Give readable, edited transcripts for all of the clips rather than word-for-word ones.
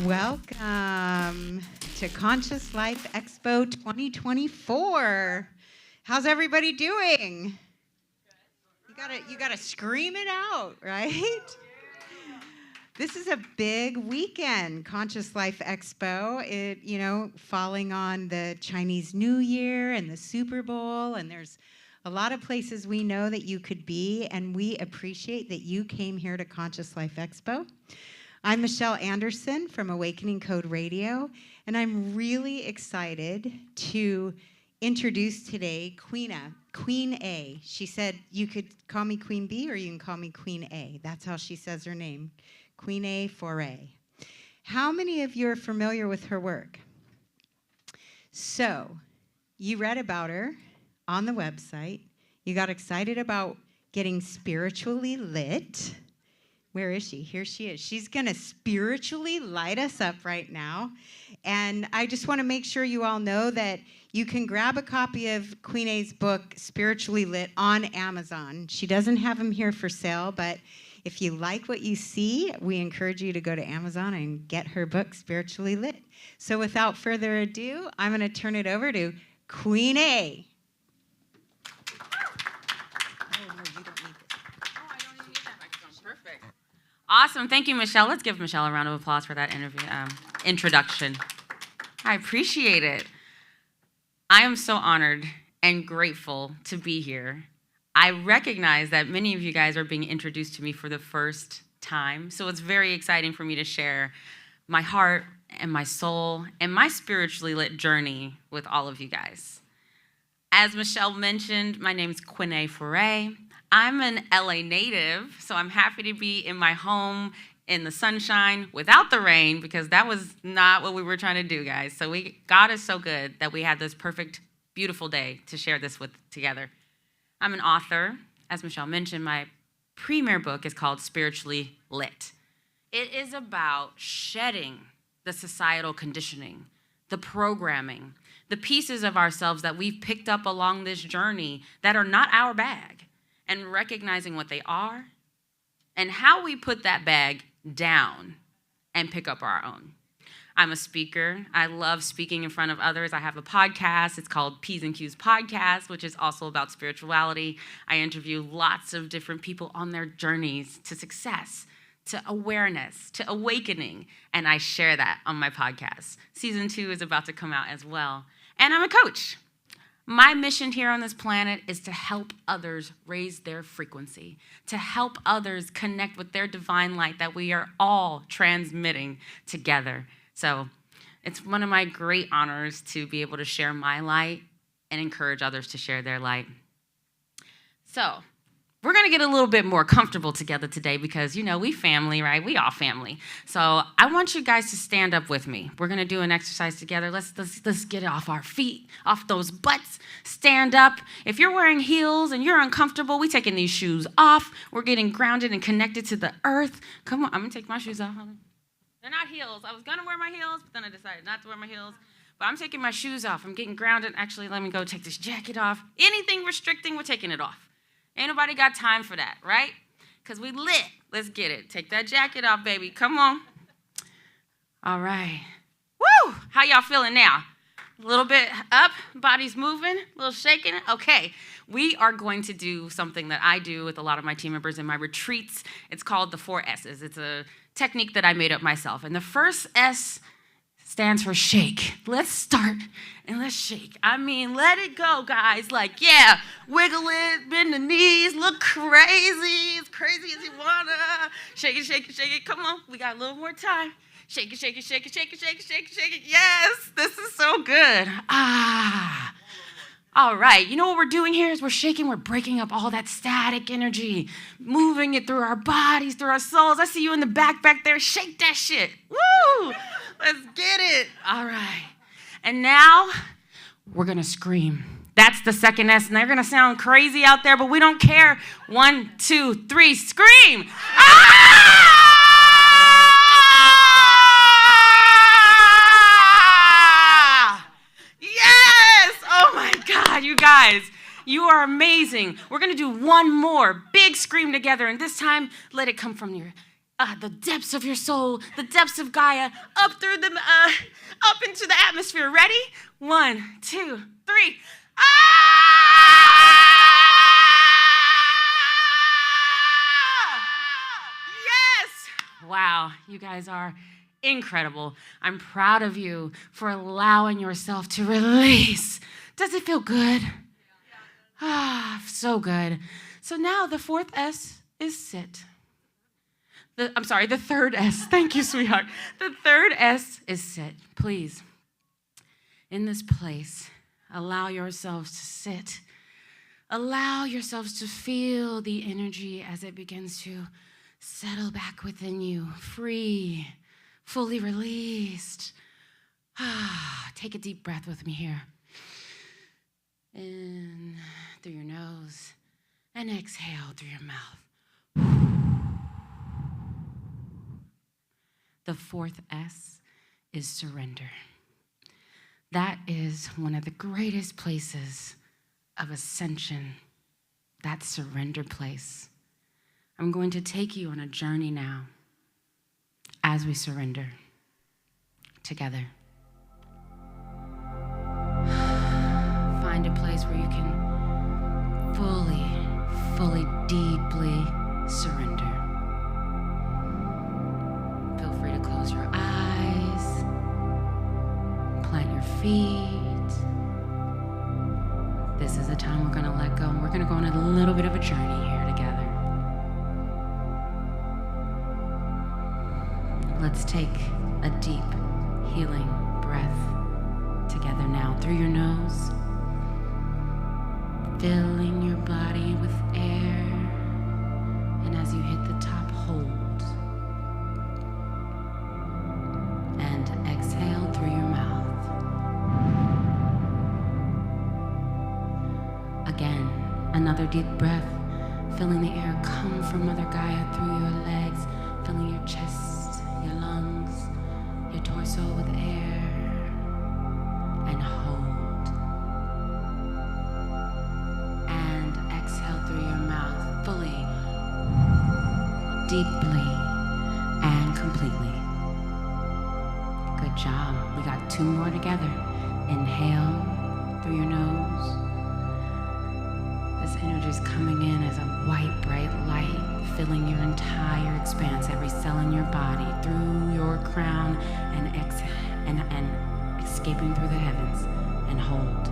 Welcome to Conscious Life Expo 2024. How's everybody doing? You gotta scream it out, right? This is a big weekend, Conscious Life Expo. Falling on the Chinese New Year and the Super Bowl, and there's a lot of places we know that you could be, and we appreciate that you came here to Conscious Life Expo. I'm Michelle Anderson from Awakening Code Radio, and I'm really excited to introduce today Queené. She said you could call me Queen B or you can call me Queen A. That's how she says her name, Queené Forée. How many of you are familiar with her work? So, you read about her on the website. You got excited about getting spiritually lit. Where is she? Here she is. She's going to spiritually light us up right now. And I just want to make sure you all know that you can grab a copy of Queené's book, Spiritually Lit, on Amazon. She doesn't have them here for sale, but if you like what you see, we encourage you to go to Amazon and get her book, Spiritually Lit. So without further ado, I'm going to turn it over to Queené. Awesome. Thank you, Michelle. Let's give Michelle a round of applause for that introduction. I appreciate it. I am so honored and grateful to be here. I recognize that many of you guys are being introduced to me for the first time, so it's very exciting for me to share my heart and my soul and my spiritually lit journey with all of you guys. As Michelle mentioned, my name is Queené Forée. I'm an LA native, so I'm happy to be in my home in the sunshine without the rain, because that was not what we were trying to do, guys. So God is so good that we had this perfect, beautiful day to share this with together. I'm an author. As Michelle mentioned, my premier book is called Spiritually Lit. It is about shedding the societal conditioning, the programming, the pieces of ourselves that we've picked up along this journey that are not our bag, and recognizing what they are and how we put that bag down and pick up our own. I'm a speaker. I love speaking in front of others. I have a podcast. It's called P's and Q's Podcast, which is also about spirituality. I interview lots of different people on their journeys to success, to awareness, to awakening, and I share that on my podcast. Season 2 is about to come out as well. And I'm a coach. My mission here on this planet is to help others raise their frequency, to help others connect with their divine light that we are all transmitting together. So it's one of my great honors to be able to share my light and encourage others to share their light. So we're going to get a little bit more comfortable together today because, we family, right? We all family. So I want you guys to stand up with me. We're going to do an exercise together. Let's get off our feet, off those butts. Stand up. If you're wearing heels and you're uncomfortable, we're taking these shoes off. We're getting grounded and connected to the earth. Come on, I'm going to take my shoes off. They're not heels. I was going to wear my heels, but then I decided not to wear my heels. But I'm taking my shoes off. I'm getting grounded. Actually, let me go take this jacket off. Anything restricting, we're taking it off. Ain't nobody got time for that, right? Because we lit. Let's get it. Take that jacket off, baby. Come on. All right. Woo! How y'all feeling now? A little bit up, body's moving, a little shaking. Okay. We are going to do something that I do with a lot of my team members in my retreats. It's called the 4 S's. It's a technique that I made up myself. And the first S stands for shake. Let's start and let's shake. Let it go, guys. Wiggle it, bend the knees, look crazy, as crazy as you wanna. Shake it, shake it, shake it. Come on, we got a little more time. Shake it, shake it, shake it, shake it, shake it, shake it, shake it. Yes, this is so good. All right, you know what we're doing here is we're shaking, we're breaking up all that static energy, moving it through our bodies, through our souls. I see you in the back there. Shake that shit. Woo! Let's get it. All right. And now we're going to scream. That's the second S, and they're going to sound crazy out there, but we don't care. 1, 2, 3, scream. Yes! Oh my God, you guys. You are amazing. We're going to do one more big scream together, and this time let it come from your the depths of your soul, the depths of Gaia, up through the, up into the atmosphere. Ready? 1, 2, 3. Ah! Yes! Wow, you guys are incredible. I'm proud of you for allowing yourself to release. Does it feel good? Ah, so good. So now the fourth S is sit. The third S. Thank you, sweetheart. The third S is sit. Please, in this place, allow yourselves to sit. Allow yourselves to feel the energy as it begins to settle back within you, free, fully released. Take a deep breath with me here. In through your nose and exhale through your mouth. The fourth S is surrender. That is one of the greatest places of ascension, that surrender place. I'm going to take you on a journey now as we surrender together. Find a place where you can fully, deeply surrender. Feel free to close your eyes, plant your feet. This is the time we're going to let go, and we're going to go on a little bit of a journey here together. Let's take a deep, healing breath together now through your nose, filling your body with air, and as you hit the top, hold. And exhale through your mouth. Again, another deep breath, filling the air come from Mother Gaia through your legs, filling your chest, your lungs, your torso with air, and hold. And exhale through your mouth, fully, deeply, and completely. Good job. We got 2 more together. Inhale through your nose. This energy is coming in as a white, bright light, filling your entire expanse, every cell in your body, through your crown, and escaping through the heavens, and hold.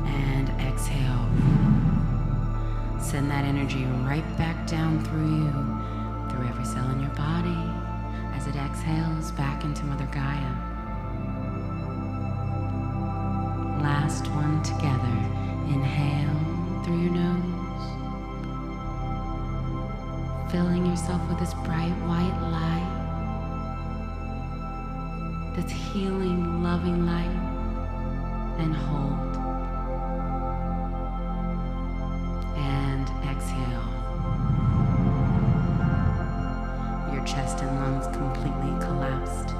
And exhale. Send that energy right back down through you, through every cell in your body, as it exhales back into Mother Gaia. Last one together. Inhale through your nose, filling yourself with this bright white light, this healing, loving light, and hold. And exhale. Your chest and lungs completely collapsed.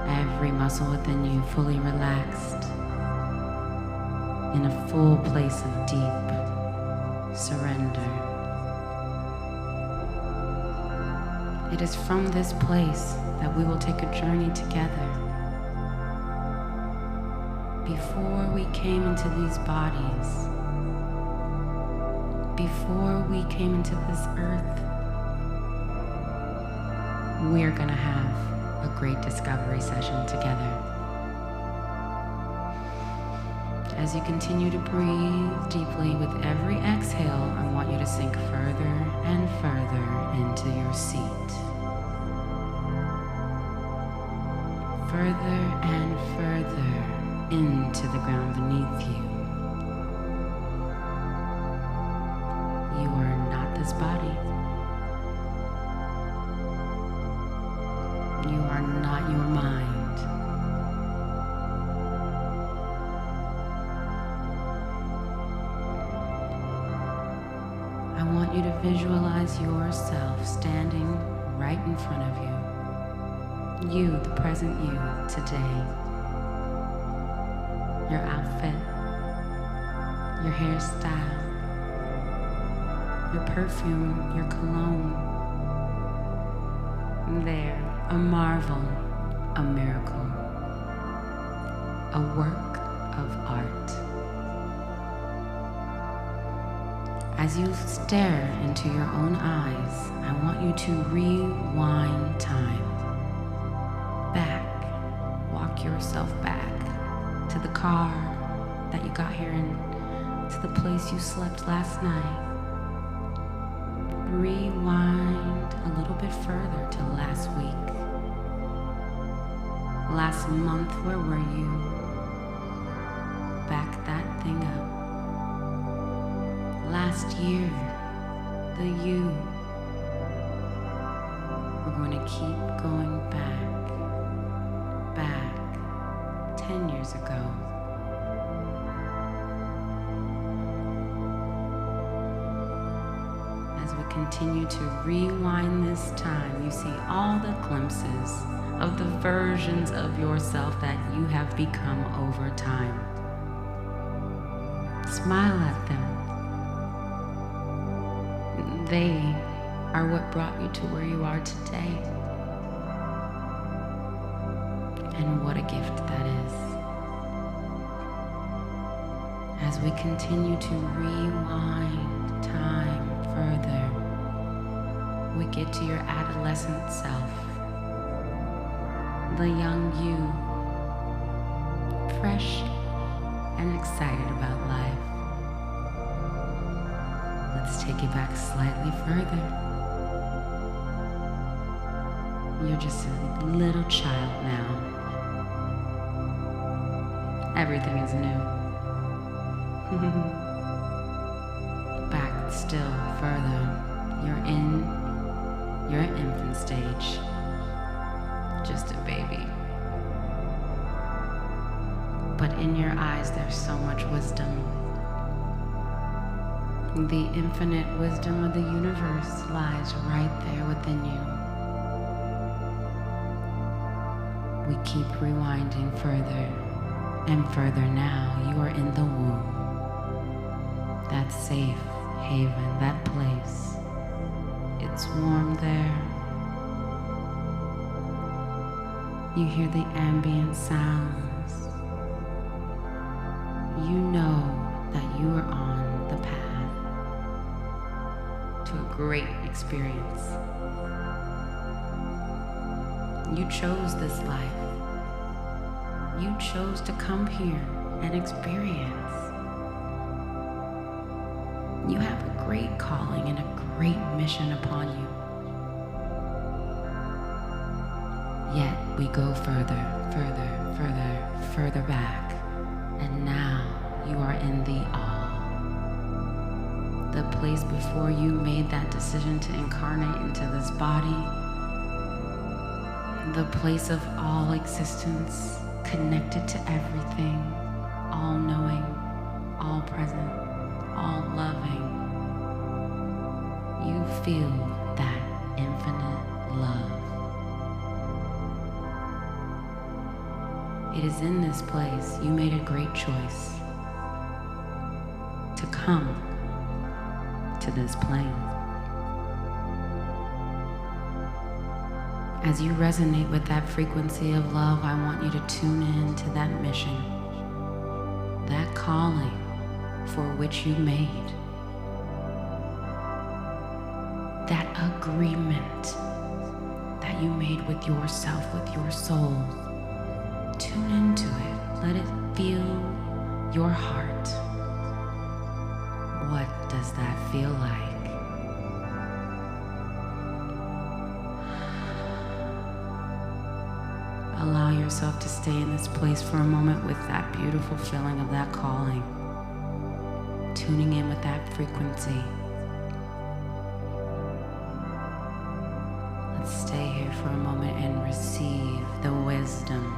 Every muscle within you fully relaxed, in a full place of deep surrender. It is from this place that we will take a journey together. Before we came into these bodies, before we came into this earth, we're going to have a great discovery session together. As you continue to breathe deeply with every exhale, I want you to sink further and further into your seat. Further and further into the ground beneath you. You are not this body. You are not your mind. I want you to visualize yourself standing right in front of you. You, the present you, today. Your outfit, your hairstyle, your perfume, your cologne. There, a marvel, a miracle, a work of art. As you stare into your own eyes, I want you to rewind time. Back, walk yourself back to the car that you got here and to the place you slept last night. Rewind a little bit further to last week. Last month, where were you? Back that thing up. Last year, the you. We're going to keep going back 10 years ago. As we continue to rewind this time, you see all the glimpses of the versions of yourself that you have become over time. Smile at them. They are what brought you to where you are today. And what a gift that is. As we continue to rewind time further, we get to your adolescent self, the young you, fresh and excited about life. Let's take it back slightly further. You're just a little child now. Everything is new. Back still further. You're in your infant stage. Just a baby. But in your eyes, there's so much wisdom. The infinite wisdom of the universe lies right there within you. We keep rewinding further and further now. You are in the womb. That safe haven, that place. It's warm there. You hear the ambient sounds. You know that you are on the path to a great experience. You chose this life. You chose to come here and experience. You have a great calling and a great mission upon you. Yet we go further, further, further, further back. And now you are in the all. The place before you made that decision to incarnate into this body. The place of all existence, connected to everything, all knowing, all present, all loving. You feel that infinite love. It is in this place you made a great choice to come to this plane. As you resonate with that frequency of love, I want you to tune in to that mission, that calling for which you made, that agreement that you made with yourself, with your soul. Tune into it. Let it feel your heart. What does that feel like? Allow yourself to stay in this place for a moment with that beautiful feeling of that calling. Tuning in with that frequency. Let's stay here for a moment and receive the wisdom.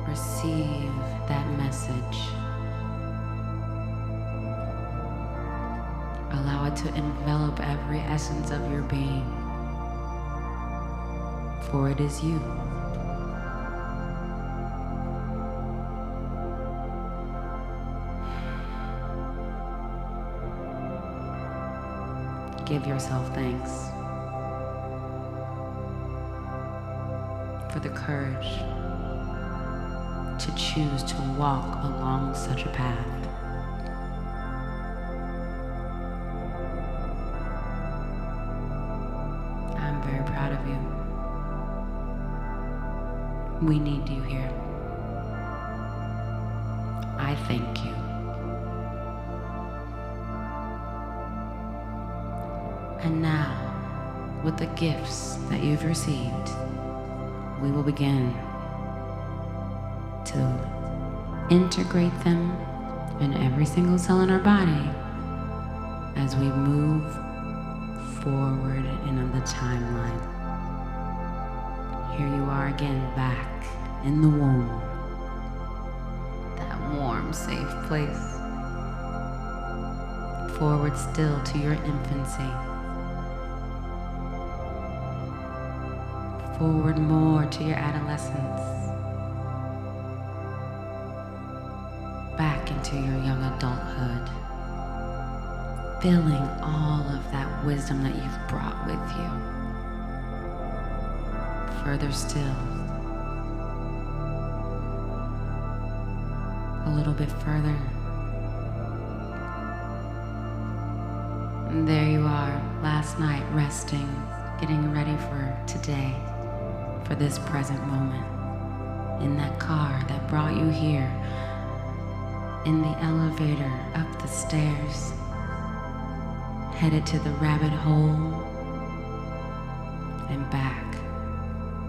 Receive that message. Allow it to envelop every essence of your being. For it is you. give yourself thanks for the courage to choose to walk along such a path. I'm very proud of you. We need you here. I thank you. And now, with the gifts that you've received, we will begin to integrate them in every single cell in our body as we move forward in the timeline. Here you are again, back in the womb, that warm, safe place. Forward still to your infancy. Forward more to your adolescence. Back into your young adulthood. Feeling all of that wisdom that you've brought with you. Further still. A little bit further. And there you are, last night resting, getting ready for today. For this present moment, in that car that brought you here, in the elevator, up the stairs, headed to the rabbit hole, and back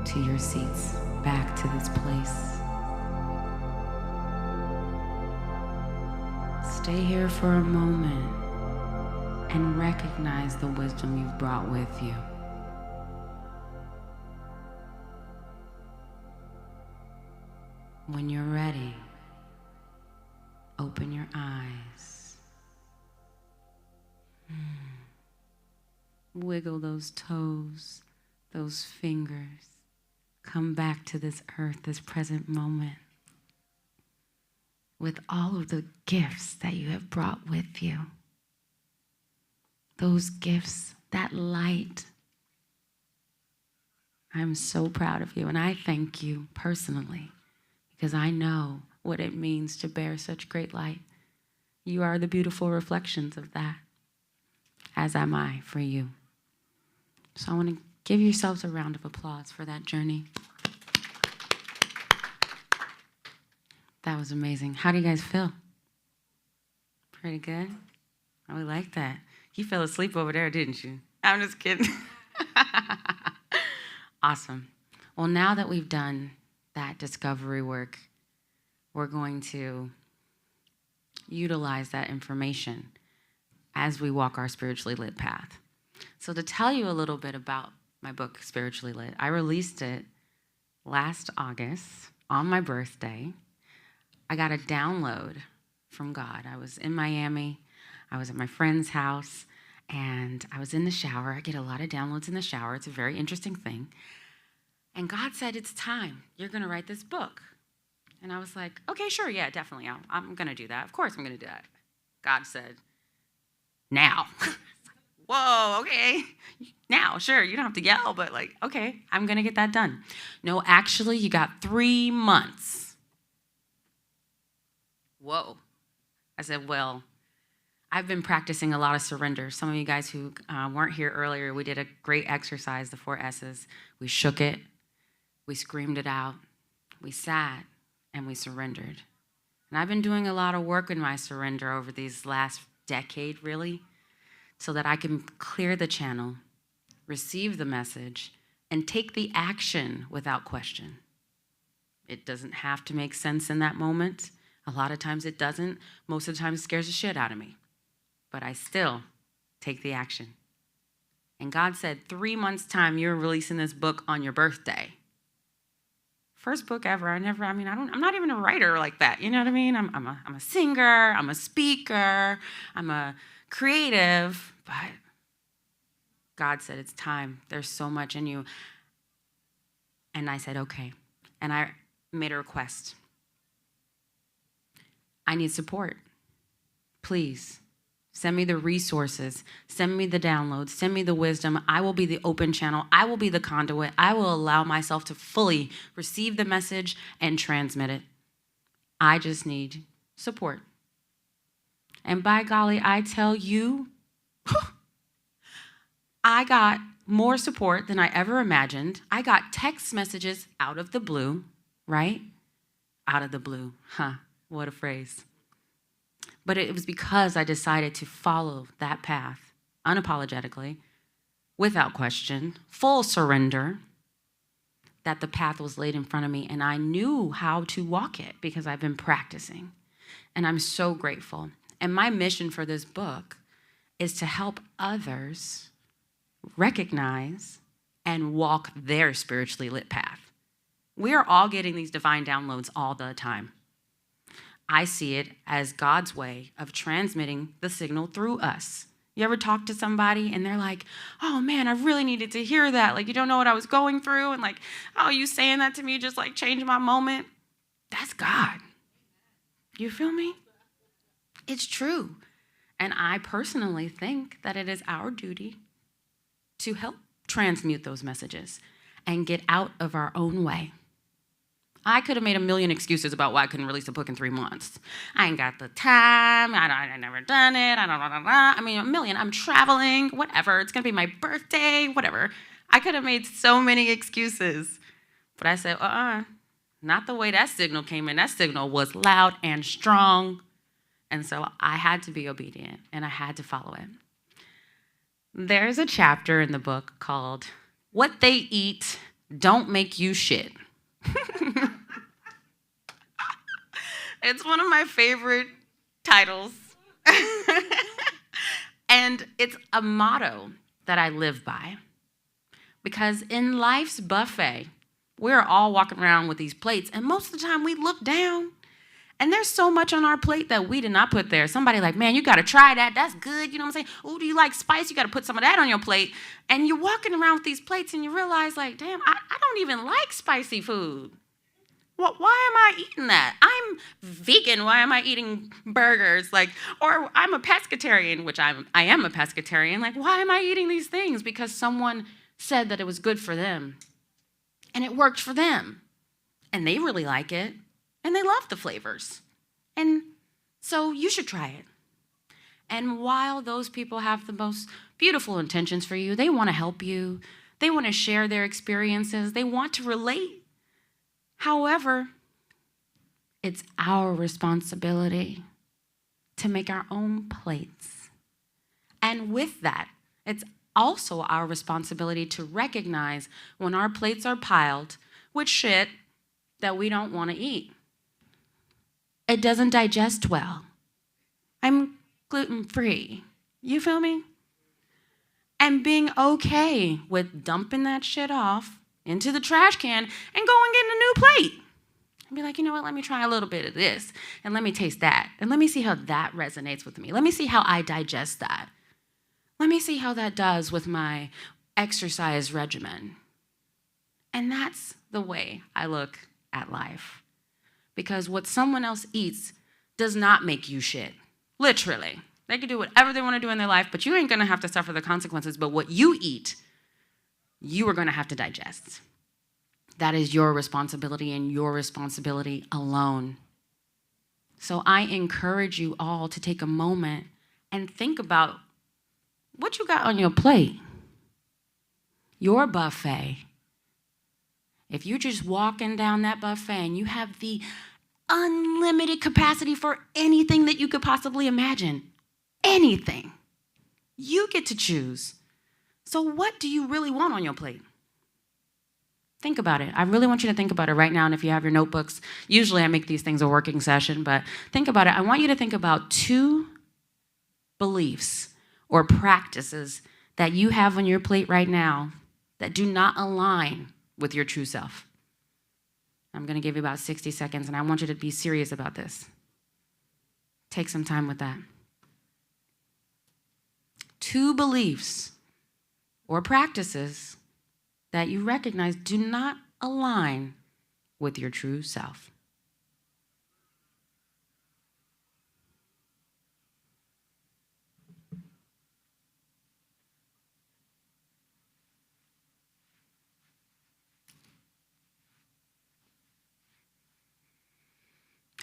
to your seats, back to this place. Stay here for a moment and recognize the wisdom you've brought with you. When you're ready, open your eyes. Wiggle those toes, those fingers. Come back to this earth, this present moment, with all of the gifts that you have brought with you. Those gifts, that light. I'm so proud of you, and I thank you personally. Because I know what it means to bear such great light. You are the beautiful reflections of that, as am I for you. So I want to give yourselves a round of applause for that journey. That was amazing. How do you guys feel? Pretty good? I would like that. You fell asleep over there, didn't you? I'm just kidding. Awesome. Well, now that we've done that discovery work, we're going to utilize that information as we walk our spiritually lit path. So to tell you a little bit about my book, Spiritually Lit, I released it last August on my birthday. I got a download from God. I was in Miami. I was at my friend's house, and I was in the shower. I get a lot of downloads in the shower. It's a very interesting thing. And God said, it's time. You're going to write this book. And I was like, okay, sure, yeah, definitely. I'm going to do that. Of course I'm going to do that. God said, now. Whoa, okay. Now, sure, you don't have to yell, but like, okay, I'm going to get that done. No, actually, you got 3 months. Whoa. I said, well, I've been practicing a lot of surrender. Some of you guys who weren't here earlier, we did a great exercise, the 4 S's. We shook it. We screamed it out. We sat, and we surrendered. And I've been doing a lot of work in my surrender over these last decade, really, so that I can clear the channel, receive the message, and take the action without question. It doesn't have to make sense in that moment. A lot of times it doesn't. Most of the time it scares the shit out of me. But I still take the action. And God said, 3 months' time, you're releasing this book on your birthday. First book ever. I'm not even a writer like that. You know what I mean? I'm a singer. I'm a speaker. I'm a creative. But God said, it's time. There's so much in you. And I said, okay. And I made a request. I need support. Please Send me the resources. Send me the downloads. Send me the wisdom. I will be the open channel. I will be the conduit. I will allow myself to fully receive the message and transmit it. I just need support. And by golly, I tell you, I got more support than I ever imagined. I got text messages out of the blue, right? Out of the blue. What a phrase. But it was because I decided to follow that path unapologetically, without question, full surrender, that the path was laid in front of me, and I knew how to walk it because I've been practicing. And I'm so grateful. And my mission for this book is to help others recognize and walk their spiritually lit path. We are all getting these divine downloads all the time. I see it as God's way of transmitting the signal through us. You ever talk to somebody and they're like, oh man, I really needed to hear that. Like, you don't know what I was going through. And like, oh, you saying that to me just like changed my moment. That's God. You feel me? It's true. And I personally think that it is our duty to help transmute those messages and get out of our own way. I could have made a million excuses about why I couldn't release a book in 3 months. I ain't got the time. I never done it. I mean, a million. I'm traveling, whatever. It's going to be my birthday, whatever. I could have made so many excuses. But I said, not the way that signal came in. That signal was loud and strong. And so I had to be obedient, and I had to follow it. There's a chapter in the book called What They Eat Don't Make You Shit. It's one of my favorite titles. And it's a motto that I live by. Because in life's buffet, we're all walking around with these plates, and most of the time we look down, and there's so much on our plate that we did not put there. Somebody like, man, you got to try that. That's good. You know what I'm saying? Oh, do you like spice? You got to put some of that on your plate. And you're walking around with these plates, and you realize, like, damn, I don't even like spicy food. Why am I eating that? I'm vegan. Why am I eating burgers? Like, or I'm a pescatarian, which I am a pescatarian. Like, why am I eating these things? Because someone said that it was good for them. And it worked for them. And they really like it. And they love the flavors. And so you should try it. And while those people have the most beautiful intentions for you, they want to help you. They want to share their experiences. They want to relate. However, it's our responsibility to make our own plates. And with that, it's also our responsibility to recognize when our plates are piled with shit that we don't want to eat. It doesn't digest well. I'm gluten-free. You feel me? And being okay with dumping that shit off into the trash can and go and get a new plate. And be like, you know what, let me try a little bit of this, and let me taste that, and let me see how that resonates with me. Let me see how I digest that. Let me see how that does with my exercise regimen. And that's the way I look at life. Because what someone else eats does not make you shit. Literally. They can do whatever they want to do in their life, but you ain't going to have to suffer the consequences. But what you eat, you are going to have to digest. That is your responsibility and your responsibility alone. So I encourage you all to take a moment and think about what you got on your plate. Your buffet. If you're just walking down that buffet and you have the unlimited capacity for anything that you could possibly imagine, anything, you get to choose. So what do you really want on your plate? Think about it. I really want you to think about it right now. And if you have your notebooks, usually I make these things a working session, but think about it. I want you to think about 2 beliefs or practices that you have on your plate right now that do not align with your true self. I'm going to give you about 60 seconds, and I want you to be serious about this. Take some time with that. 2 beliefs or practices that you recognize do not align with your true self.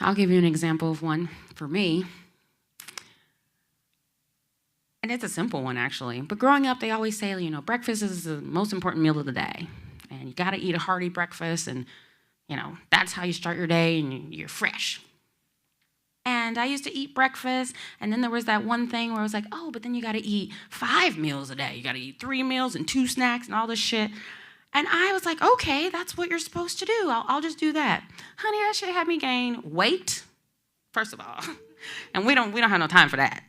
I'll give you an example of one for me. And it's a simple one, actually. But growing up, they always say, breakfast is the most important meal of the day. And you got to eat a hearty breakfast, and, that's how you start your day, and you're fresh. And I used to eat breakfast, and then there was that one thing where I was like, oh, but then you got to eat 5 meals a day. You got to eat 3 meals and 2 snacks and all this shit. And I was like, okay, that's what you're supposed to do. I'll just do that. Honey, that shit had me gain weight, first of all. And we don't have no time for that.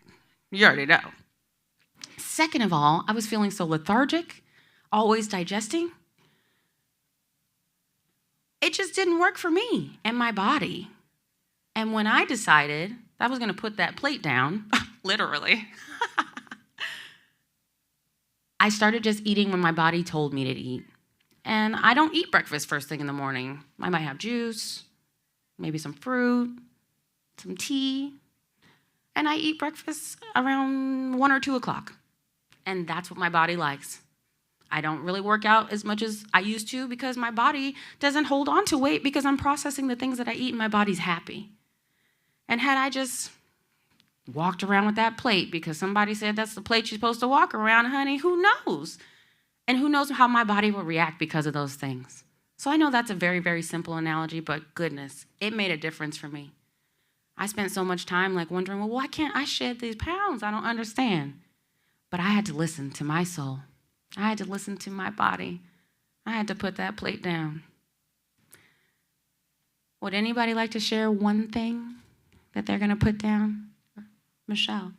You already know. Second of all, I was feeling so lethargic, always digesting. It just didn't work for me and my body. And when I decided I was going to put that plate down, literally, I started just eating when my body told me to eat. And I don't eat breakfast first thing in the morning. I might have juice, maybe some fruit, some tea. And I eat breakfast around 1 or 2 o'clock. And that's what my body likes. I don't really work out as much as I used to because my body doesn't hold on to weight because I'm processing the things that I eat and my body's happy. And had I just walked around with that plate because somebody said that's the plate you're supposed to walk around, honey, who knows? And who knows how my body will react because of those things. So I know that's a very, very simple analogy, but goodness, it made a difference for me. I spent so much time wondering, well, why can't I shed these pounds? I don't understand. But I had to listen to my soul. I had to listen to my body. I had to put that plate down. Would anybody like to share one thing that they're going to put down? Michelle.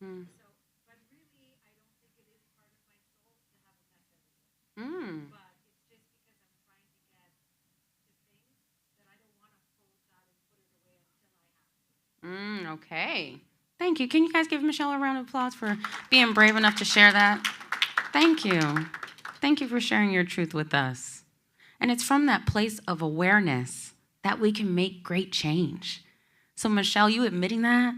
Mm. Mm. Okay. Thank you. Can you guys give Michelle a round of applause for being brave enough to share that? Thank you. Thank you for sharing your truth with us. And it's from that place of awareness that we can make great change. So Michelle, you admitting that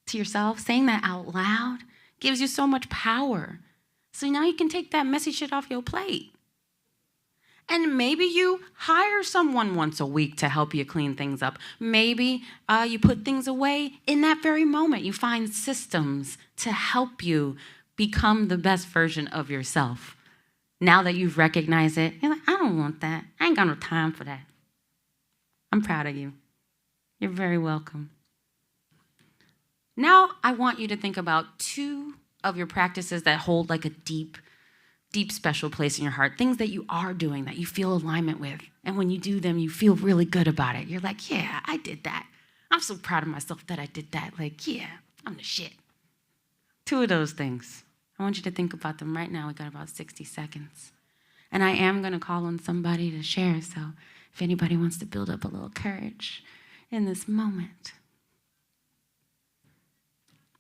to yourself, saying that out loud, gives you so much power. So now you can take that messy shit off your plate. And maybe you hire someone once a week to help you clean things up. Maybe you put things away in that very moment. You find systems to help you become the best version of yourself. Now that you've recognized it, you're like, I don't want that. I ain't got no time for that. I'm proud of you. You're very welcome. Now I want you to think about 2 of your practices that hold a deep special place in your heart, things that you are doing that you feel alignment with. And when you do them, you feel really good about it. You're like, yeah, I did that. I'm so proud of myself that I did that. Yeah, I'm the shit. 2 of those things. I want you to think about them right now. We got about 60 seconds. And I am going to call on somebody to share. So if anybody wants to build up a little courage in this moment.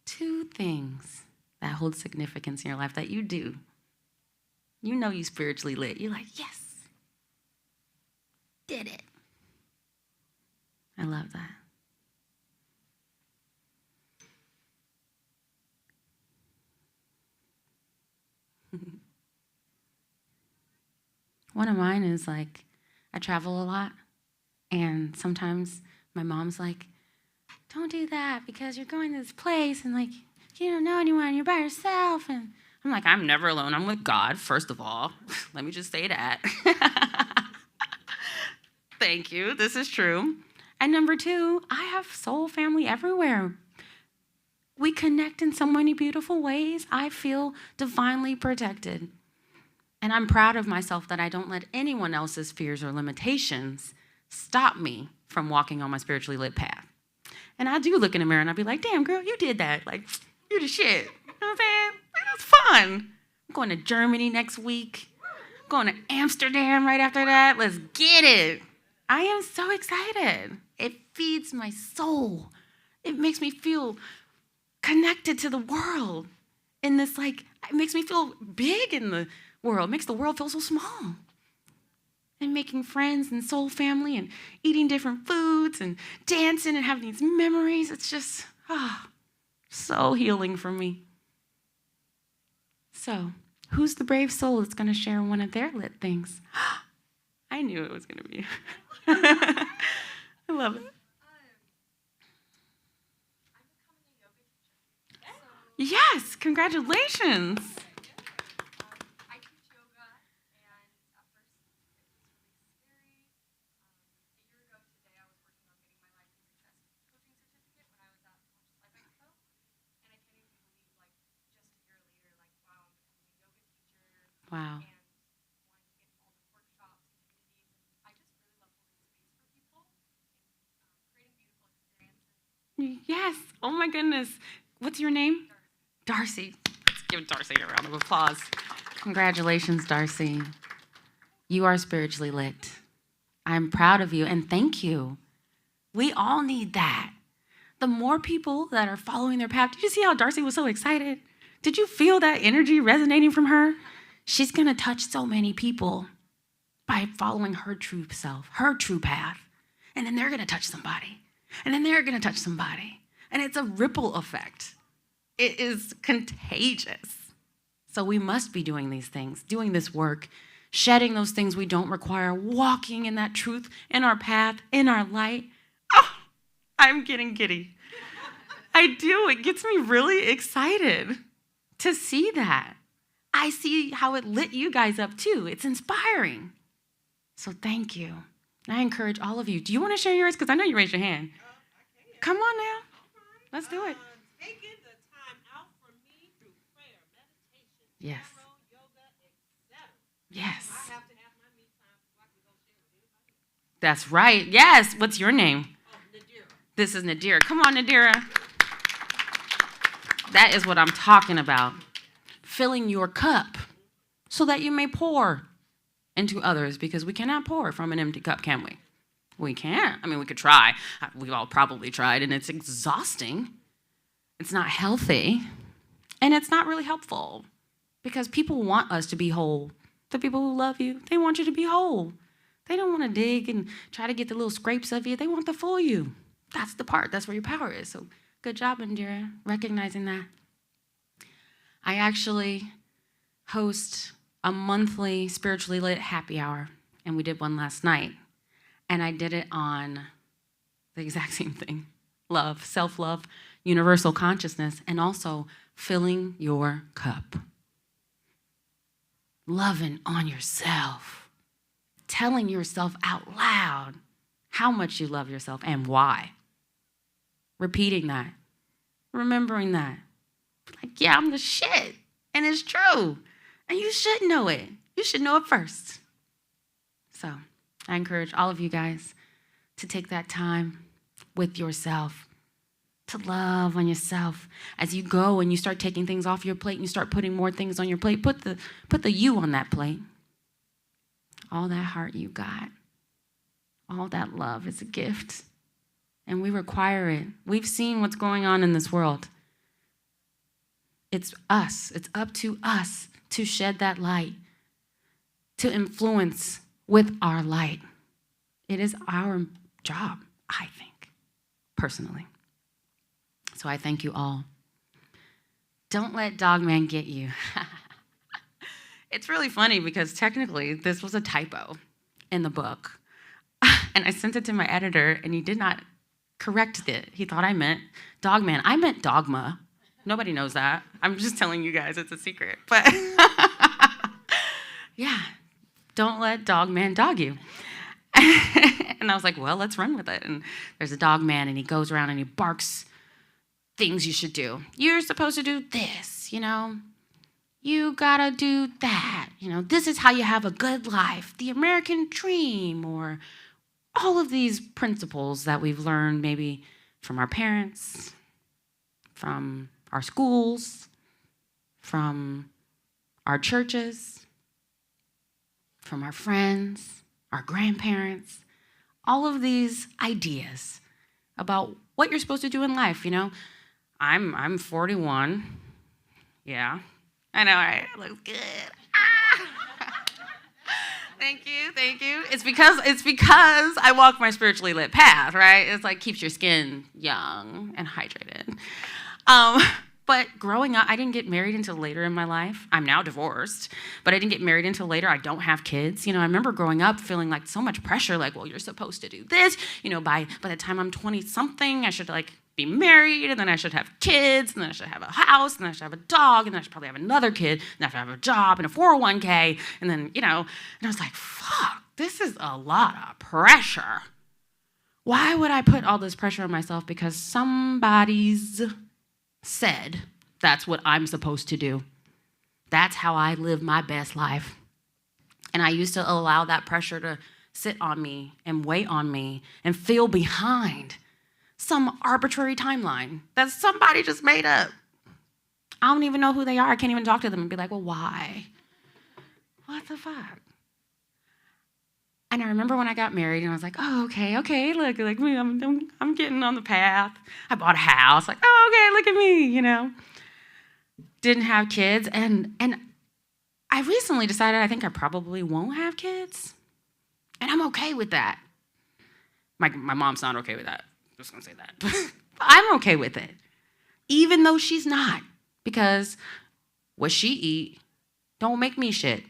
2 things that hold significance in your life that you do. You know you spiritually lit. You're like, yes, did it. I love that. One of mine is I travel a lot, and sometimes my mom's like, don't do that because you're going to this place and you don't know anyone, you're by yourself. And I'm like, I'm never alone. I'm with God, first of all. Let me just say that. Thank you. This is true. And number 2, I have soul family everywhere. We connect in so many beautiful ways. I feel divinely protected. And I'm proud of myself that I don't let anyone else's fears or limitations stop me from walking on my spiritually lit path. And I do look in the mirror and I'll be like, damn, girl, you did that. You the shit. You know what I'm saying? That's fun. I'm going to Germany next week. I'm going to Amsterdam right after that. Let's get it. I am so excited. It feeds my soul. It makes me feel connected to the world in this, it makes me feel big in the world. It makes the world feel so small. And making friends and soul family and eating different foods and dancing and having these memories. It's just, So healing for me. So, who's the brave soul that's going to share one of their lit things? I knew it was going to be. I love it. Yes, congratulations. I teach yoga, and at first it was really scary. A year ago today, I was working on getting my life and success coaching certificate when I was at Conscious Life Expo, and I can't even believe, like, just a year later, like, wow, I'm becoming a yoga teacher. Wow. And wanting to get involved with workshops and communities, and I just really love holding space for people and creating beautiful experiences. Yes. Oh my goodness. What's your name? Darcy. Let's give Darcy a round of applause. Congratulations, Darcy. You are spiritually lit. I'm proud of you and thank you. We all need that. The more people that are following their path. Did you see how Darcy was so excited? Did you feel that energy resonating from her? She's going to touch so many people by following her true self, her true path. And then they're going to touch somebody. And then they're going to touch somebody. And it's a ripple effect. It is contagious. So we must be doing these things, doing this work, shedding those things we don't require, walking in that truth, in our path, in our light. Oh, I'm getting giddy. I do. It gets me really excited to see that. I see how it lit you guys up too. It's inspiring. So thank you. I encourage all of you. Do you want to share yours? Because I know you raised your hand. Come on now. Let's do it. Taking the time out for me through prayer, meditation, Yes. tarot, yoga, etc. Yes. I have to have my me time before I can go share with anybody else. That's right. Yes. What's your name? Oh, Nadira. This is Nadira. Come on, Nadira. That is what I'm talking about. Filling your cup so that you may pour into others, because we cannot pour from an empty cup, can we? We can't. I mean, we could try. We've all probably tried, and it's exhausting. It's not healthy, and it's not really helpful, because people want us to be whole. The people who love you, they want you to be whole. They don't want to dig and try to get the little scrapes of you. They want the full you. That's the part. That's where your power is. So good job, Indira, recognizing that. I actually host a monthly spiritually lit happy hour, and we did one last night. And I did it on the exact same thing. Love, self-love, universal consciousness, and also filling your cup. Loving on yourself. Telling yourself out loud how much you love yourself and why. Repeating that. Remembering that. Like, yeah, I'm the shit. And it's true. And you should know it. You should know it first. So I encourage all of you guys to take that time with yourself, to love on yourself. As you go and you start taking things off your plate and you start putting more things on your plate, put the you on that plate. All that heart you got, all that love is a gift, and we require it. We've seen what's going on in this world. It's us. It's up to us to shed that light, to influence with our light. It is our job, I think, personally. So I thank you all. Don't let Dogman get you. It's really funny because technically this was a typo in the book. And I sent it to my editor and he did not correct it. He thought I meant Dogman. I meant dogma. Nobody knows that. I'm just telling you guys it's a secret. But yeah, don't let Dogman dog you. And I was like, well, let's run with it. And there's a dog man and he goes around and he barks things you should do. You're supposed to do this, you know. You gotta do that. You know, this is how you have a good life. The American dream, or all of these principles that we've learned maybe from our parents, from our schools, from our churches, from our friends, our grandparents, all of these ideas about what you're supposed to do in life, you know. I'm 41. Yeah. I know, right? It looks good. Ah! Thank you. It's because I walk my spiritually lit path, right? It's like keeps your skin young and hydrated. But growing up, I didn't get married until later in my life. I'm now divorced, but I didn't get married until later. I don't have kids. I remember growing up feeling like so much pressure, like, well, you're supposed to do this. By the time I'm 20-something, I should be married, and then I should have kids, and then I should have a house, and then I should have a dog, and then I should probably have another kid, and I should have a job and a 401k, and then, and I was like, fuck, this is a lot of pressure. Why would I put all this pressure on myself? Because somebody's said that's what I'm supposed to do. That's how I live my best life. And I used to allow that pressure to sit on me and weigh on me and feel behind some arbitrary timeline that somebody just made up. I don't even know who they are. I can't even talk to them and be like, well, why? What the fuck? And I remember when I got married, and I was like, oh, okay, look, me, I'm getting on the path. I bought a house, oh, okay, look at me, Didn't have kids, and I recently decided I think I probably won't have kids, and I'm okay with that. My mom's not okay with that. I'm just gonna say that. I'm okay with it, even though she's not, because what she eat don't make me shit,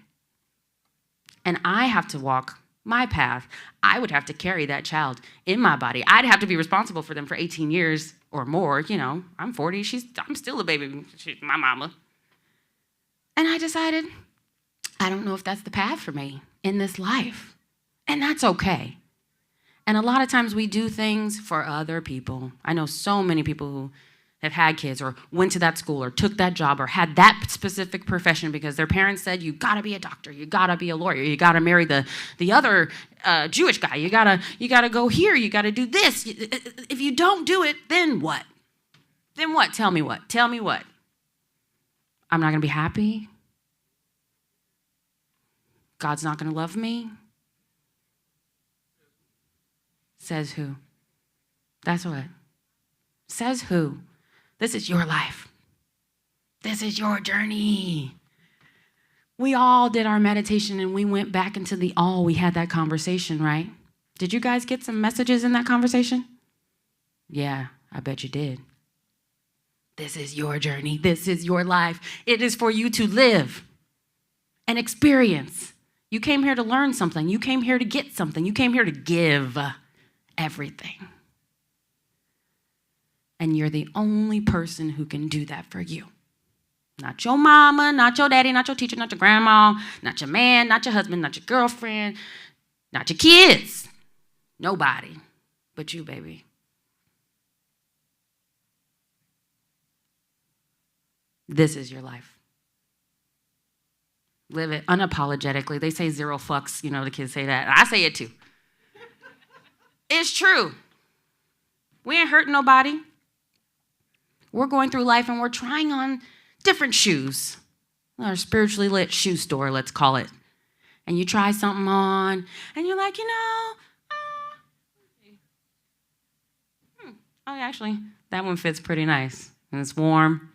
and I have to walk my path. I would have to carry that child in my body. I'd have to be responsible for them for 18 years or more. I'm 40. I'm still a baby. She's my mama. And I decided, I don't know if that's the path for me in this life. And that's okay. And a lot of times we do things for other people. I know so many people who have had kids or went to that school or took that job or had that specific profession because their parents said, you gotta be a doctor, you gotta be a lawyer, you gotta marry the other Jewish guy, you gotta go here, you gotta do this. If you don't do it, then what? Then what? Tell me what? Tell me what? I'm not gonna be happy? God's not gonna love me? Says who? That's what? Says who? This is your life. This is your journey. We all did our meditation and we went back into the all. We had that conversation, right? Did you guys get some messages in that conversation? Yeah, I bet you did. This is your journey. This is your life. It is for you to live and experience. You came here to learn something. You came here to get something. You came here to give everything. And you're the only person who can do that for you. Not your mama, not your daddy, not your teacher, not your grandma, not your man, not your husband, not your girlfriend, not your kids. Nobody but you, baby. This is your life. Live it unapologetically. They say zero fucks, the kids say that. I say it too. It's true. We ain't hurting nobody. We're going through life and we're trying on different shoes. Our spiritually lit shoe store, let's call it. And you try something on and you're like, actually, that one fits pretty nice. And it's warm.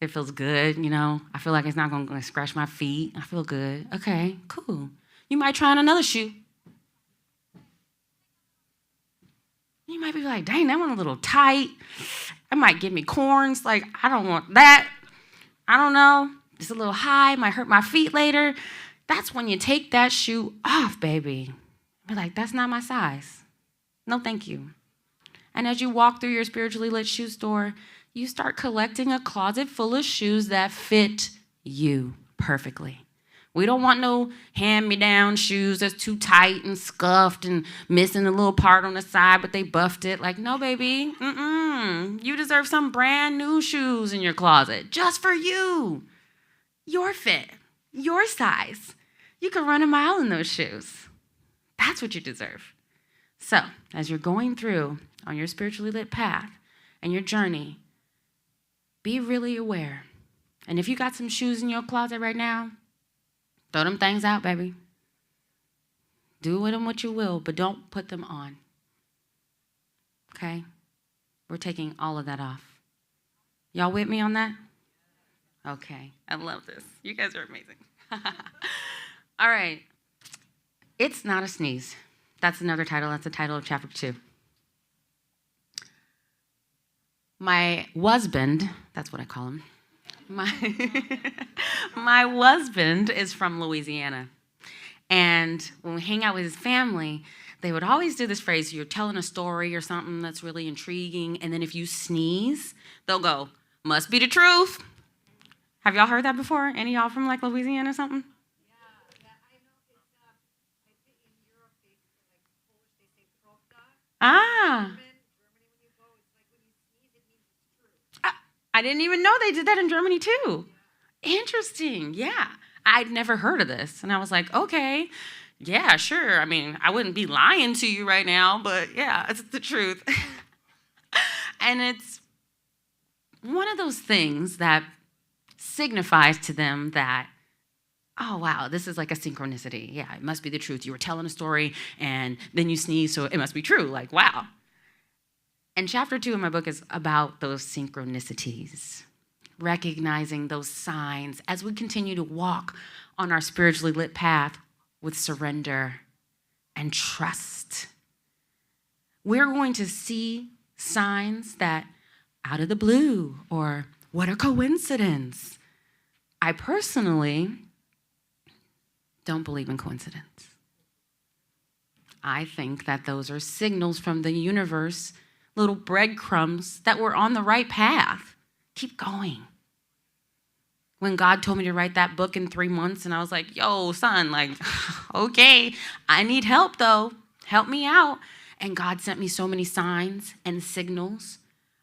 It feels good, I feel like it's not going to scratch my feet. I feel good. Okay, cool. You might try on another shoe. You might be like, dang, that one a little tight. It might give me corns. I don't want that. I don't know. It's a little high. Might hurt my feet later. That's when you take that shoe off, baby. Be like, that's not my size. No, thank you. And as you walk through your spiritually lit shoe store, you start collecting a closet full of shoes that fit you perfectly. We don't want no hand-me-down shoes that's too tight and scuffed and missing a little part on the side, but they buffed it. No, baby. You deserve some brand new shoes in your closet just for you. Your fit, your size. You can run a mile in those shoes. That's what you deserve. So, as you're going through on your spiritually lit path and your journey, be really aware. And if you got some shoes in your closet right now, throw them things out, baby. Do with them what you will, but don't put them on. Okay? We're taking all of that off. Y'all with me on that? Okay. I love this. You guys are amazing. All right. It's Not a Sneeze. That's another title. That's the title of chapter 2. My husband, that's what I call him. My husband is from Louisiana. And when we hang out with his family, they would always do this phrase, you're telling a story or something that's really intriguing, and then if you sneeze, they'll go, must be the truth. Have y'all heard that before? Any of y'all from like Louisiana or something? Yeah, I know. It's I think in Europe they like Polish they say prawda. Ah, Germany when you go, it's like when you sneeze it means it's true. I didn't even know they did that in Germany too. Interesting, yeah. I'd never heard of this, and I was like, okay. Yeah, sure. I mean, I wouldn't be lying to you right now, but yeah, it's the truth. And it's one of those things that signifies to them that, oh, wow, this is like a synchronicity. Yeah, it must be the truth. You were telling a story, and then you sneeze, so it must be true. Like, wow. And chapter 2 of my book is about those synchronicities, recognizing those signs as we continue to walk on our spiritually lit path with surrender and trust. We're going to see signs that out of the blue or what a coincidence. I personally don't believe in coincidence. I think that those are signals from the universe, little breadcrumbs that we're on the right path. Keep going. When God told me to write that book in 3 months, and I was like, yo, son, like, okay, I need help though. Help me out. And God sent me so many signs and signals.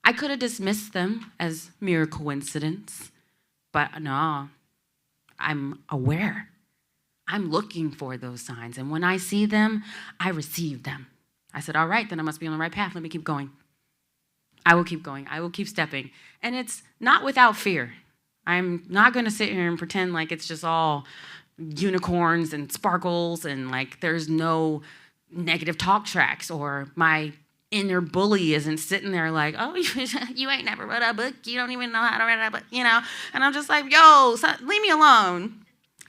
I could have dismissed them as mere coincidence, but no, I'm aware. I'm looking for those signs. And when I see them, I receive them. I said, all right, then I must be on the right path. Let me keep going. I will keep going. I will keep stepping. And it's not without fear. I'm not going to sit here and pretend like it's just all unicorns and sparkles and like there's no negative talk tracks or my inner bully isn't sitting there like, oh, you ain't never read a book. You don't even know how to read a book, you know? And I'm just like, yo, son, leave me alone.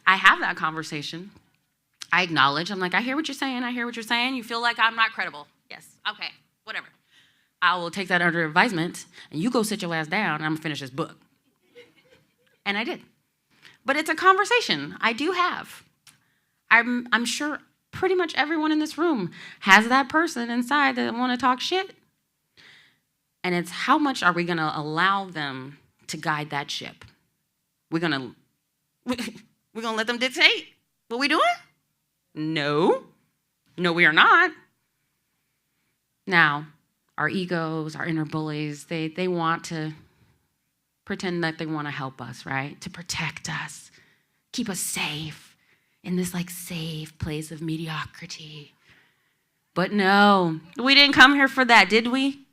I have that conversation. I acknowledge. I'm like, I hear what you're saying. I hear what you're saying. You feel like I'm not credible. Yes. Okay. Whatever. I will take that under advisement and you go sit your ass down and I'm going to finish this book. And I did. But it's a conversation I do have. I'm sure pretty much everyone in this room has that person inside that want to talk shit. And it's how much are we going to allow them to guide that ship? We're going to let them dictate what we doing? No. No, we are not. Now, our egos, our inner bullies, they want to pretend that they want to help us, right? To protect us, keep us safe in this like safe place of mediocrity. But no, we didn't come here for that, did we?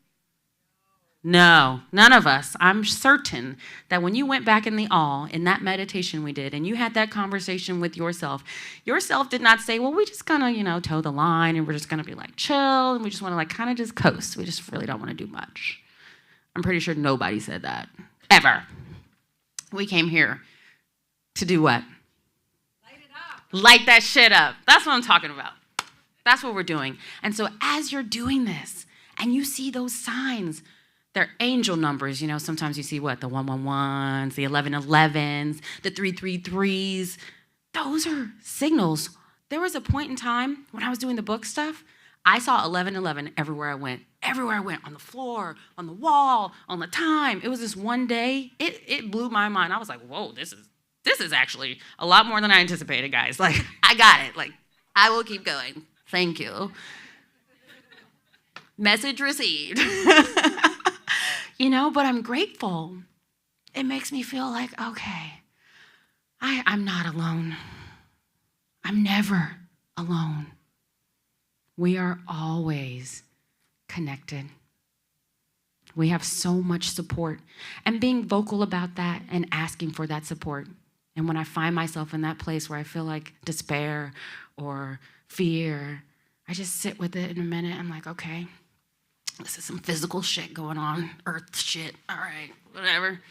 No, none of us. I'm certain that when you went back in the all, in that meditation we did, and you had that conversation with yourself did not say, well, we just gonna, toe the line and we're just gonna be like chill and we just wanna like kind of just coast. We just really don't wanna do much. I'm pretty sure nobody said that. Ever. We came here to do what? Light it up. Light that shit up. That's what I'm talking about. That's what we're doing. And so as you're doing this and you see those signs, they're angel numbers. Sometimes you see what? The 111s, the 1111s, the 333s. Those are signals. There was a point in time when I was doing the book stuff, I saw 1111 everywhere I went. Everywhere I went, on the floor, on the wall, on the time. It was this one day, it blew my mind. I was like, whoa, this is actually a lot more than I anticipated, guys. Like, I got it. Like, I will keep going. Thank you. Message received. But I'm grateful. It makes me feel like, okay, I'm not alone. I'm never alone. We are always connected. We have so much support. And being vocal about that and asking for that support. And when I find myself in that place where I feel like despair or fear, I just sit with it in a minute. I'm like, okay, this is some physical shit going on, earth shit. All right, whatever.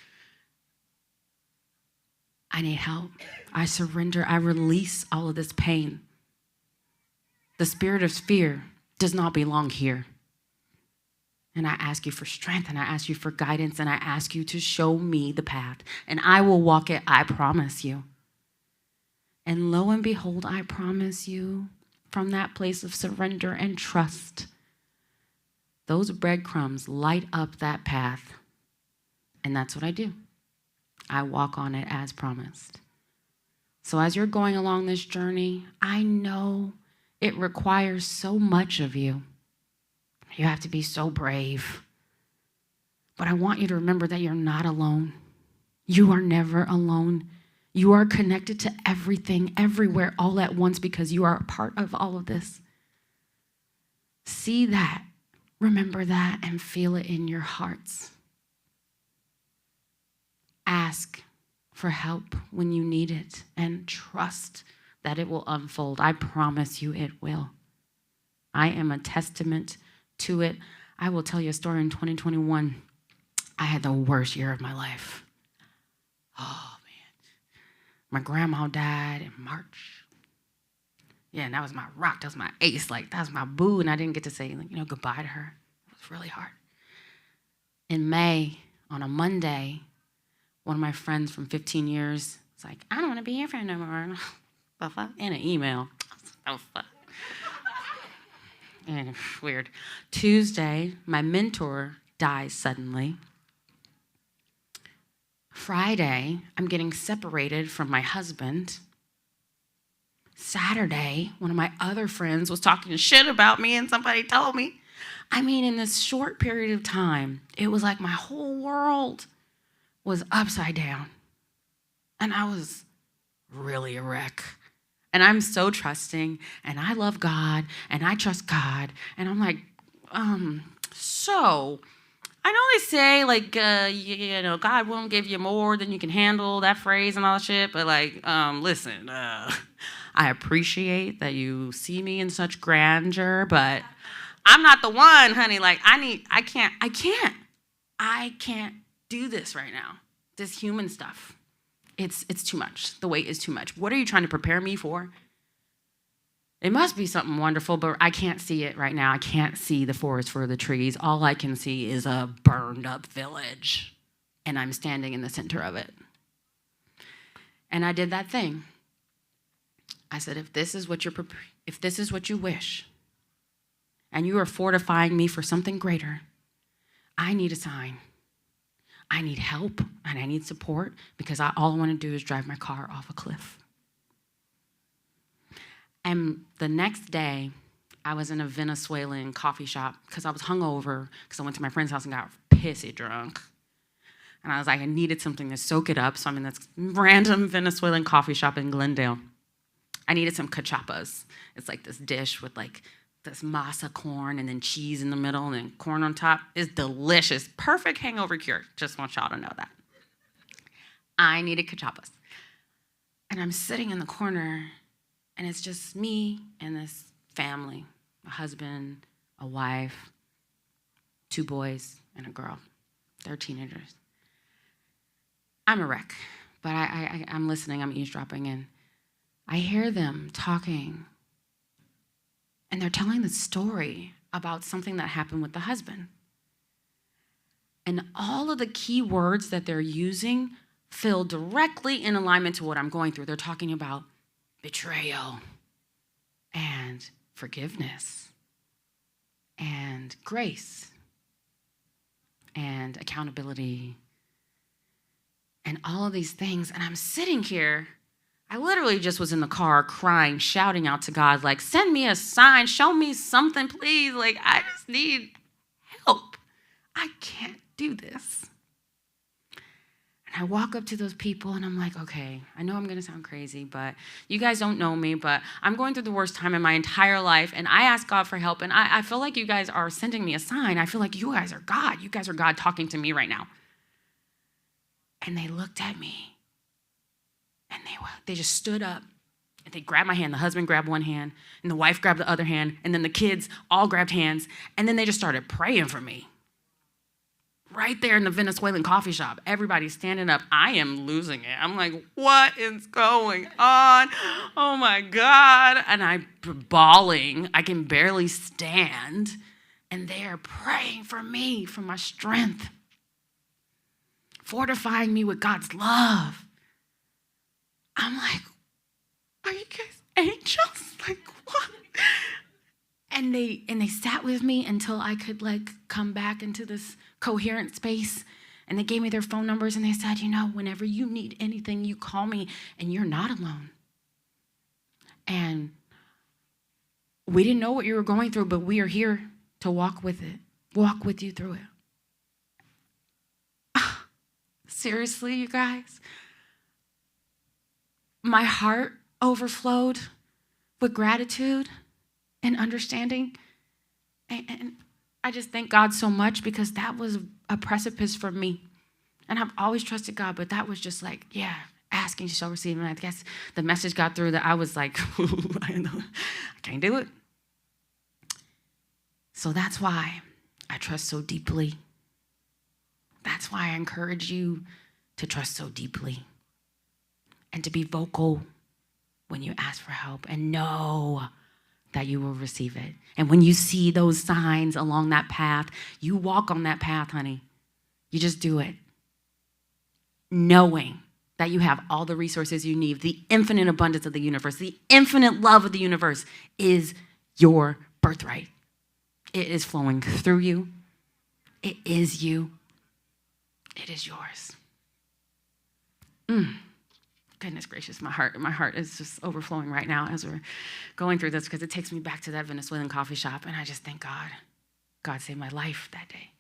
I need help. I surrender. I release all of this pain. The spirit of fear does not belong here. And I ask you for strength, and I ask you for guidance, and I ask you to show me the path. And I will walk it, I promise you. And lo and behold, I promise you, from that place of surrender and trust, those breadcrumbs light up that path. And that's what I do. I walk on it as promised. So as you're going along this journey, I know it requires so much of you. You have to be so brave. But I want you to remember that you're not alone. You are never alone. You are connected to everything, everywhere, all at once, because you are a part of all of this. See that, remember that, and feel it in your hearts. Ask for help when you need it, and trust that it will unfold. I promise you it will. I am a testament to it. I will tell you a story. In 2021, I had the worst year of my life. Oh, man. My grandma died in March. Yeah, and that was my rock. That was my ace. Like, that was my boo, and I didn't get to say, goodbye to her. It was really hard. In May, on a Monday, one of my friends from 15 years was like, I don't want to be your friend no more. In an email. Oh, fuck. And weird. Tuesday, my mentor dies suddenly. Friday, I'm getting separated from my husband. Saturday, one of my other friends was talking shit about me and somebody told me. I mean, in this short period of time, it was like my whole world was upside down. And I was really a wreck. And I'm so trusting, and I love God, and I trust God. And I'm like, so I know they say, like, God won't give you more than you can handle, that phrase and all that shit. But, listen, I appreciate that you see me in such grandeur, but I'm not the one, honey. Like, I can't do this right now. This human stuff. It's too much. The weight is too much. What are you trying to prepare me for? It must be something wonderful, but I can't see it right now. I can't see the forest for the trees. All I can see is a burned up village, and I'm standing in the center of it. And I did that thing. I said, if this is what you wish, and you are fortifying me for something greater, I need a sign. I need help, and I need support, because all I want to do is drive my car off a cliff. And the next day, I was in a Venezuelan coffee shop because I was hungover because I went to my friend's house and got pissy drunk. And I was like, I needed something to soak it up, so I'm in this random Venezuelan coffee shop in Glendale. I needed some cachapas. It's like this dish with this masa corn and then cheese in the middle and then corn on top. Is delicious. Perfect hangover cure. Just want y'all to know that. I needed cachapas. And I'm sitting in the corner, and it's just me and this family, a husband, a wife, 2 boys, and a girl. They're teenagers. I'm a wreck, but I'm listening, I'm eavesdropping, and I hear them talking. And they're telling the story about something that happened with the husband. And all of the key words that they're using feel directly in alignment to what I'm going through. They're talking about betrayal and forgiveness and grace and accountability and all of these things. And I'm sitting here. I literally just was in the car crying, shouting out to God, like, send me a sign, show me something, please. Like, I just need help. I can't do this. And I walk up to those people and I'm like, okay, I know I'm going to sound crazy, but you guys don't know me, but I'm going through the worst time in my entire life. And I ask God for help. And I feel like you guys are sending me a sign. I feel like you guys are God. You guys are God talking to me right now. And they looked at me. And they just stood up, and they grabbed my hand. The husband grabbed one hand, and the wife grabbed the other hand, and then the kids all grabbed hands, and then they just started praying for me. Right there in the Venezuelan coffee shop, everybody's standing up. I am losing it. I'm like, what is going on? Oh, my God. And I'm bawling. I can barely stand. and they are praying for me, for my strength, fortifying me with God's love. I'm like, are you guys angels? Like, what? And they sat with me until I could like come back into this coherent space. And they gave me their phone numbers and they said, whenever you need anything, you call me and you're not alone. And we didn't know what you were going through, but we are here to walk with you through it. Seriously, you guys, my heart overflowed with gratitude and understanding. And I just thank God so much because that was a precipice for me. And I've always trusted God, but that was just like, asking you shall receive. And I guess the message got through that I was like, I can't do it. So that's why I trust so deeply. That's why I encourage you to trust so deeply and to be vocal when you ask for help and know that you will receive it. And when you see those signs along that path, you walk on that path, honey. You just do it. Knowing that you have all the resources you need, the infinite abundance of the universe, the infinite love of the universe is your birthright. It is flowing through you. It is you. It is yours. Goodness gracious, my heart is just overflowing right now as we're going through this because it takes me back to that Venezuelan coffee shop, and I just thank God. God saved my life that day.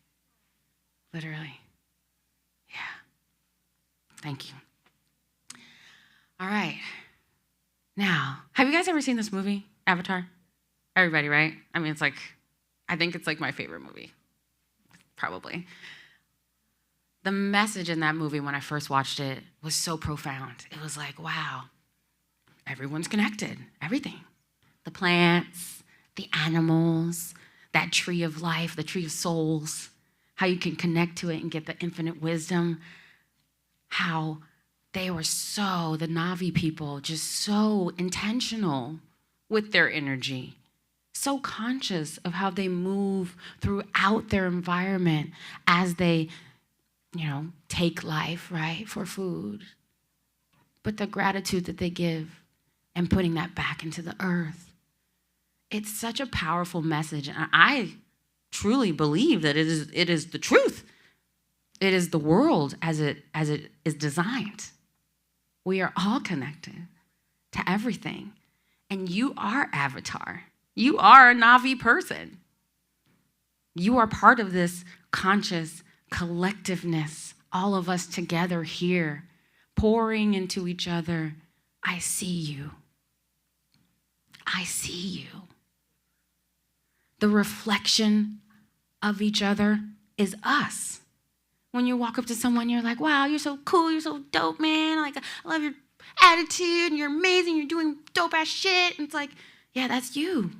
Literally. Yeah. Thank you. All right. Now, have you guys ever seen this movie, Avatar? Everybody, right? I mean, I think it's like my favorite movie, probably. The message in that movie when I first watched it was so profound. It was like, wow, everyone's connected, everything. The plants, the animals, that tree of life, the tree of souls, how you can connect to it and get the infinite wisdom, how they were the Na'vi people, just so intentional with their energy, so conscious of how they move throughout their environment as they take life, right, for food. But the gratitude that they give and putting that back into the earth. It's such a powerful message. And I truly believe that it is the truth. It is the world as it is designed. We are all connected to everything. And you are Avatar. You are a Na'vi person. You are part of this conscious collectiveness, all of us together here, pouring into each other. I see you. I see you. The reflection of each other is us. When you walk up to someone, you're like, wow, you're so cool, you're so dope, man. Like, I love your attitude, and you're amazing, you're doing dope-ass shit. And it's like, yeah, that's you.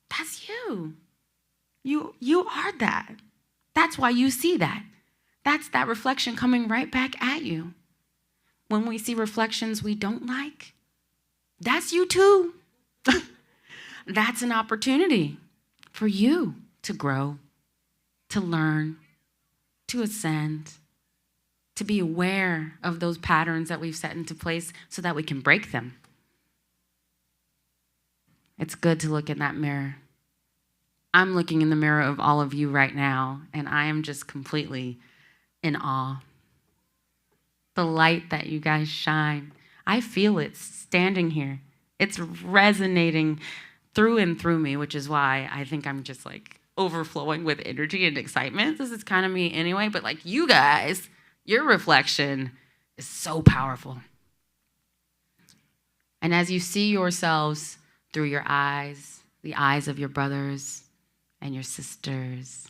That's you. You are that. That's why you see that. That's that reflection coming right back at you. When we see reflections we don't like, that's you too. That's an opportunity for you to grow, to learn, to ascend, to be aware of those patterns that we've set into place so that we can break them. It's good to look in that mirror. I'm looking in the mirror of all of you right now, and I am just completely in awe. The light that you guys shine, I feel it standing here. It's resonating through and through me, which is why I think I'm just like overflowing with energy and excitement. This is kind of me anyway, but like you guys, your reflection is so powerful. And as you see yourselves through your eyes, the eyes of your brothers and your sisters,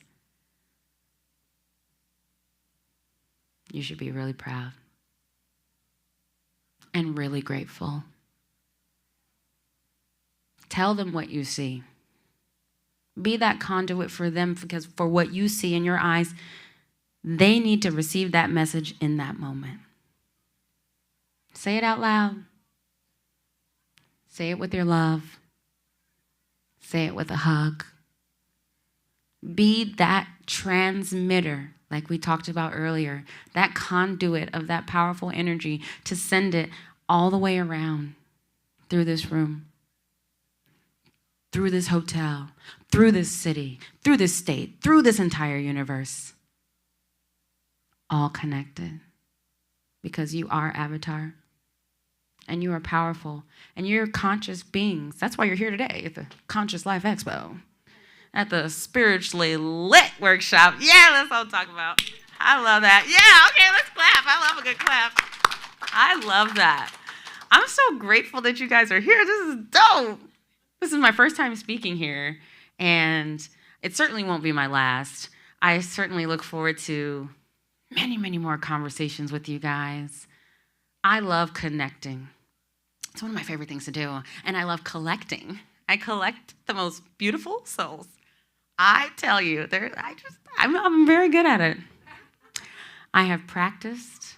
you should be really proud and really grateful. Tell them what you see. Be that conduit for them, because for what you see in your eyes, they need to receive that message in that moment. Say it out loud. Say it with your love. Say it with a hug. Be that transmitter, like we talked about earlier, that conduit of that powerful energy to send it all the way around through this room, through this hotel, through this city, through this state, through this entire universe. All connected. Because you are Avatar. And you are powerful. And you're conscious beings. That's why you're here today at the Conscious Life Expo. At the Spiritually Lit workshop. Yeah, that's what I'm talking about. I love that. Yeah, okay, let's clap. I love a good clap. I love that. I'm so grateful that you guys are here. This is dope. This is my first time speaking here, and it certainly won't be my last. I certainly look forward to many, many more conversations with you guys. I love connecting. It's one of my favorite things to do, and I love collecting. I collect the most beautiful souls. I tell you, I'm very good at it. I have practiced.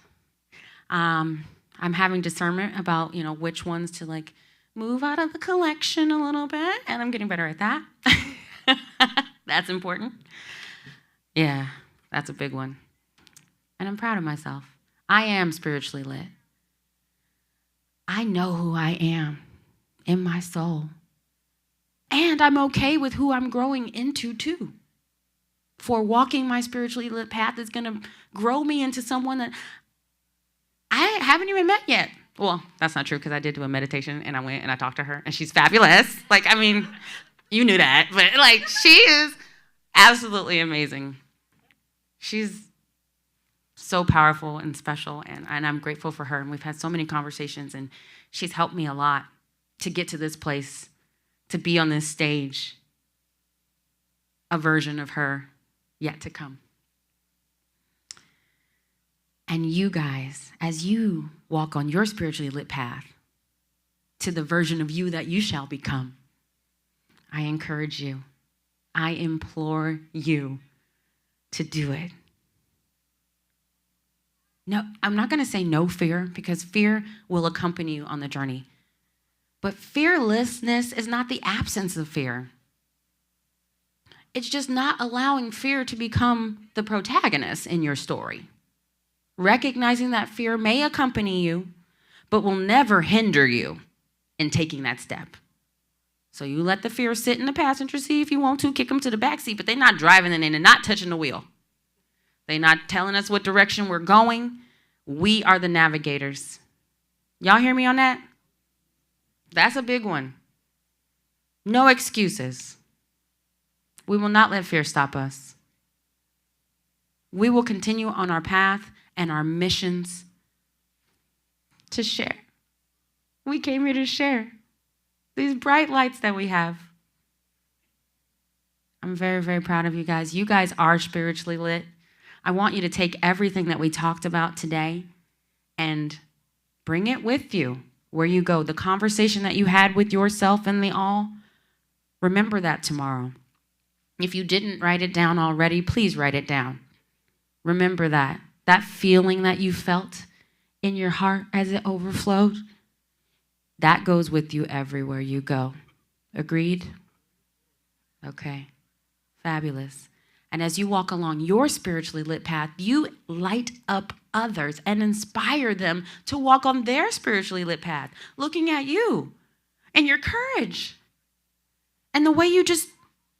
I'm having discernment about, which ones to move out of the collection a little bit, and I'm getting better at that. That's important. Yeah, that's a big one. And I'm proud of myself. I am spiritually lit. I know who I am in my soul. And I'm okay with who I'm growing into too. For walking my spiritually lit path is going to grow me into someone that I haven't even met yet. Well, that's not true because I did do a meditation and I went and I talked to her and she's fabulous. You knew that, but she is absolutely amazing. She's so powerful and special, and I'm grateful for her. And we've had so many conversations, and she's helped me a lot to get to this place, to be on this stage, a version of her yet to come. And you guys, as you walk on your spiritually lit path to the version of you that you shall become, I encourage you, I implore you to do it. No, I'm not going to say no fear, because fear will accompany you on the journey. But fearlessness is not the absence of fear. It's just not allowing fear to become the protagonist in your story. Recognizing that fear may accompany you, but will never hinder you in taking that step. So you let the fear sit in the passenger seat if you want to, kick them to the back seat, but they're not driving and they're not touching the wheel. They're not telling us what direction we're going. We are the navigators. Y'all hear me on that? That's a big one. No excuses. We will not let fear stop us. We will continue on our path and our missions to share. We came here to share these bright lights that we have. I'm very, very proud of you guys. You guys are spiritually lit. I want you to take everything that we talked about today and bring it with you where you go. The conversation that you had with yourself and the all, remember that tomorrow. If you didn't write it down already, please write it down. Remember that. That feeling that you felt in your heart as it overflowed, that goes with you everywhere you go. Agreed? Okay. Fabulous. And as you walk along your spiritually lit path, you light up others and inspire them to walk on their spiritually lit path, looking at you and your courage and the way you just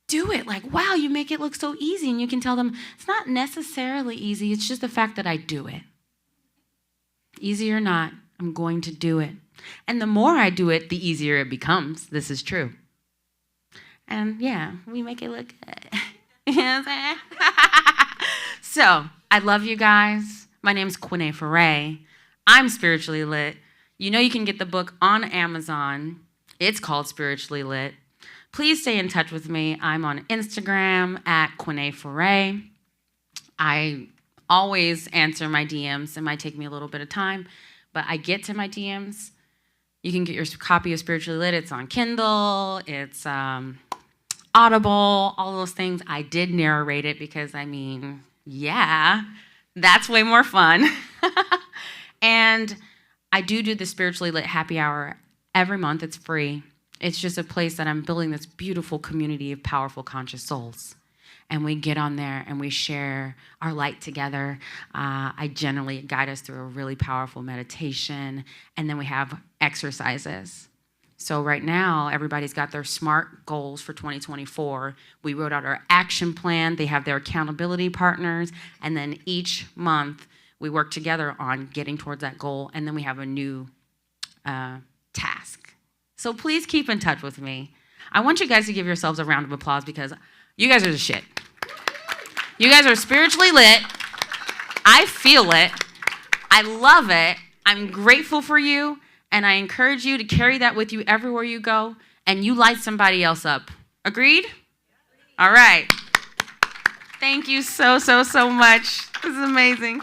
do it. Wow, you make it look so easy. And you can tell them it's not necessarily easy. It's just the fact that I do it. Easy or not, I'm going to do it. And the more I do it, the easier it becomes. This is true. And yeah, we make it look good. You know what I'm saying? So, I love you guys. My name's Queené Forée. I'm spiritually lit. You know you can get the book on Amazon. It's called Spiritually Lit. Please stay in touch with me. I'm on Instagram at Queené Forée. I always answer my DMs. It might take me a little bit of time, but I get to my DMs. You can get your copy of Spiritually Lit. It's on Kindle. It's Audible, all those things. I did narrate it because, yeah, that's way more fun. And I do the Spiritually Lit happy hour every month. It's free. It's just a place that I'm building this beautiful community of powerful conscious souls. and we get on there and we share our light together. I generally guide us through a really powerful meditation, and then we have exercises. So right now, everybody's got their SMART goals for 2024. We wrote out our action plan. They have their accountability partners, and then each month we work together on getting towards that goal, and then we have a new task. So please keep in touch with me. I want you guys to give yourselves a round of applause because you guys are the shit. You guys are spiritually lit. I feel it. I love it. I'm grateful for you, and I encourage you to carry that with you everywhere you go, and you light somebody else up. Agreed? All right. Thank you so much. This is amazing.